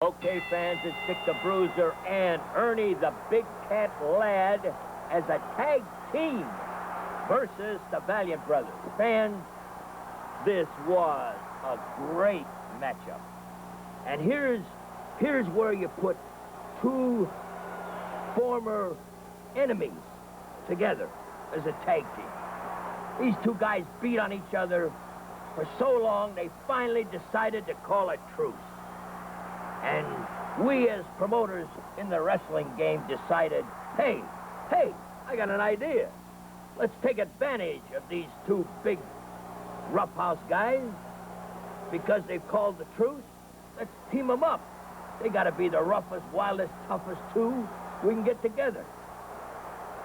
Okay, fans, it's Dick the Bruiser and Ernie the Big Cat Lad as a tag team versus the Valiant brothers. Fans, this was a great matchup. And here's where you put two former enemies together as a tag team. These two guys beat on each other for so long, they finally decided to call a truce. And we as promoters in the wrestling game decided, hey, I got an idea. Let's take advantage of these two big roughhouse guys. Because they've called the truce, let's team them up. They got to be the roughest, wildest, toughest two we can get together.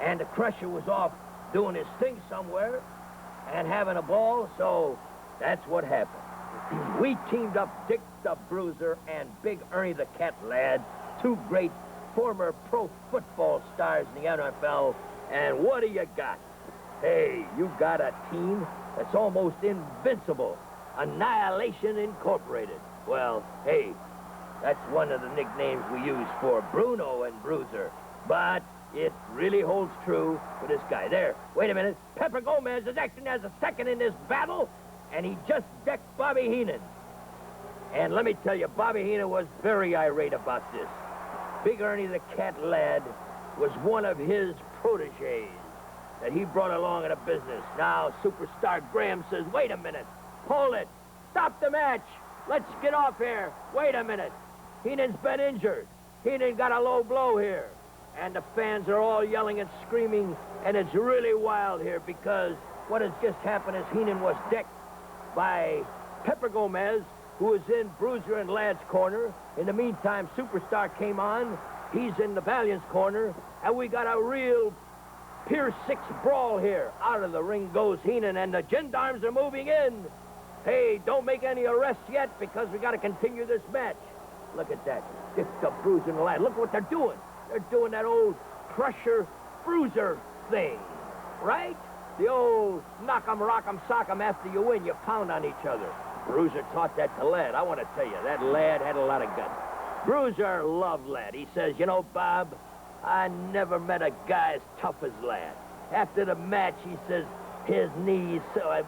And the Crusher was off doing his thing somewhere and having a ball, so that's what happened. We teamed up Dick the Bruiser and Big Ernie the Cat Lad, two great former pro football stars in the NFL. And what do you got? Hey, you got a team that's almost invincible. Annihilation Incorporated. Well, hey, that's one of the nicknames we use for Bruno and Bruiser. But it really holds true for this guy. There, wait a minute. Pepper Gomez is acting as a second in this battle, and he just decked Bobby Heenan. And let me tell you, Bobby Heenan was very irate about this. Big Ernie the Cat Lad was one of his protégés that he brought along in a business. Now, Superstar Graham says, wait a minute. Hold it. Stop the match. Let's get off here. Wait a minute. Heenan's been injured. Heenan got a low blow here. And the fans are all yelling and screaming, and it's really wild here because what has just happened is Heenan was decked by Pepper Gomez, who was in Bruiser and Lad's corner. In the meantime, Superstar came on. He's in the Valiant's corner, and we got a real Pier 6 brawl here. Out of the ring goes Heenan, and the gendarmes are moving in. Hey, don't make any arrests yet because we got to continue this match. Look at that. Dick the Bruiser and Lad. Look what they're doing. They're doing that old Crusher Bruiser thing, right? The old knock 'em, rock 'em, sock 'em after you win. You pound on each other. Bruiser taught that to Lad. I want to tell you, that Lad had a lot of guts. Bruiser loved Lad. He says, you know, Bob, I never met a guy as tough as Lad. After the match, he says his knees,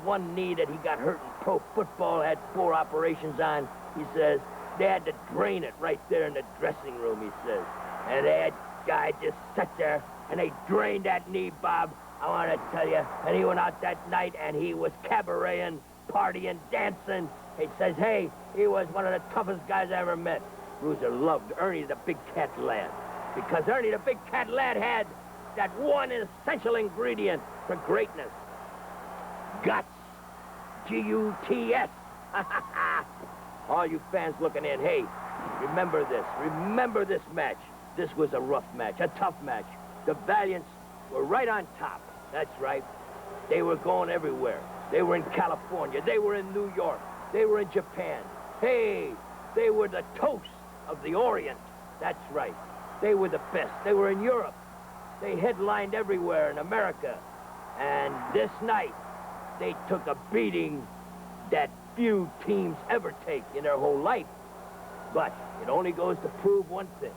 one knee that he got hurt in pro football, had 4 operations on. He says they had to drain it right there in the dressing room, he says. And that guy just sat there, and they drained that knee, Bob. I want to tell you, and he went out that night, and he was cabareting, partying, dancing. He says, hey, he was one of the toughest guys I ever met. Bruiser loved Ernie the Big Cat Lad, because Ernie the Big Cat Lad had that one essential ingredient for greatness. Guts. G-U-T-S. All you fans looking in, hey, remember this. Remember this match. This was a rough match, a tough match. The Valiants were right on top. That's right. They were going everywhere. They were in California. They were in New York. They were in Japan. Hey, they were the toast of the Orient. That's right. They were the best. They were in Europe. They headlined everywhere in America. And this night, they took a beating that few teams ever take in their whole life. But it only goes to prove one thing.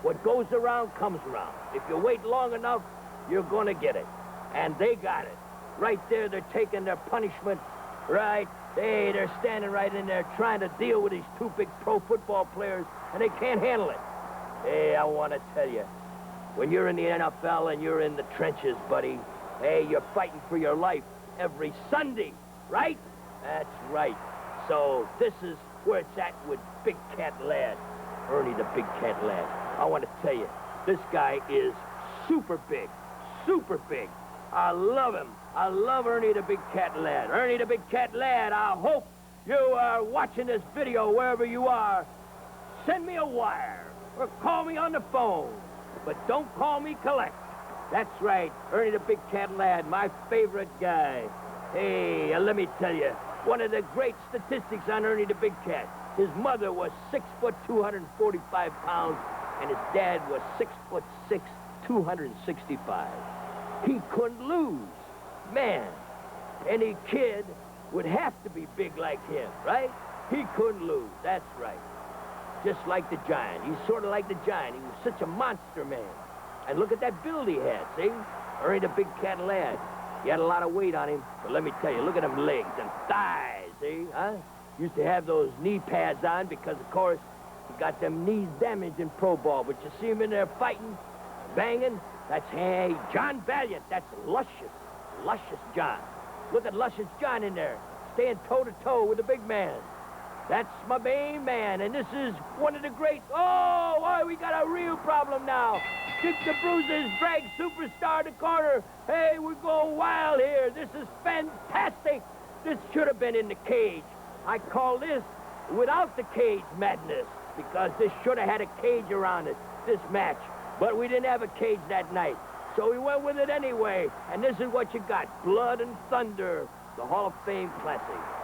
What goes around comes around. If you wait long enough, you're going to get it. And they got it. Right there, they're taking their punishment. Right? Hey, they're standing right in there trying to deal with these two big pro football players, and they can't handle it. Hey, I want to tell you, when you're in the NFL and you're in the trenches, buddy, hey, you're fighting for your life every Sunday, right? That's right. So this is where it's at with Big Cat Lad. Ernie the Big Cat Lad. I want to tell you, this guy is super big. Super big. I love him. I love Ernie the Big Cat Lad. Ernie the Big Cat Lad, I hope you are watching this video wherever you are. Send me a wire or call me on the phone. But don't call me collect. That's right, Ernie the Big Cat Lad, my favorite guy. Hey, let me tell you, one of the great statistics on Ernie the Big Cat. His mother was 6 foot, 245 pounds, and his dad was 6 foot 6, 265. He couldn't lose. Man, any kid would have to be big like him, right? He couldn't lose, that's right. just like the Giant. He's sort of like the Giant. He was such a monster man. And look at that build he had, see? Ernie the big cat lad. He had a lot of weight on him, but let me tell you, look at them legs and thighs, see? Huh? Used to have those knee pads on because, of course, he got them knees damaged in pro ball. But you see him in there fighting, banging? That's, hey, John Valiant. That's Luscious. Luscious John. Look at Luscious John in there, staying toe-to-toe with the big man. That's my main man, and this is one of the great... Oh, boy, we got a real problem now. Dick the Bruiser's drag superstar to corner. Hey, we're going wild here. This is fantastic. This should have been in the cage. I call this without the cage madness, because this should have had a cage around it, this match. But we didn't have a cage that night, so we went with it anyway. And this is what you got, Blood and Thunder, the Hall of Fame Classic.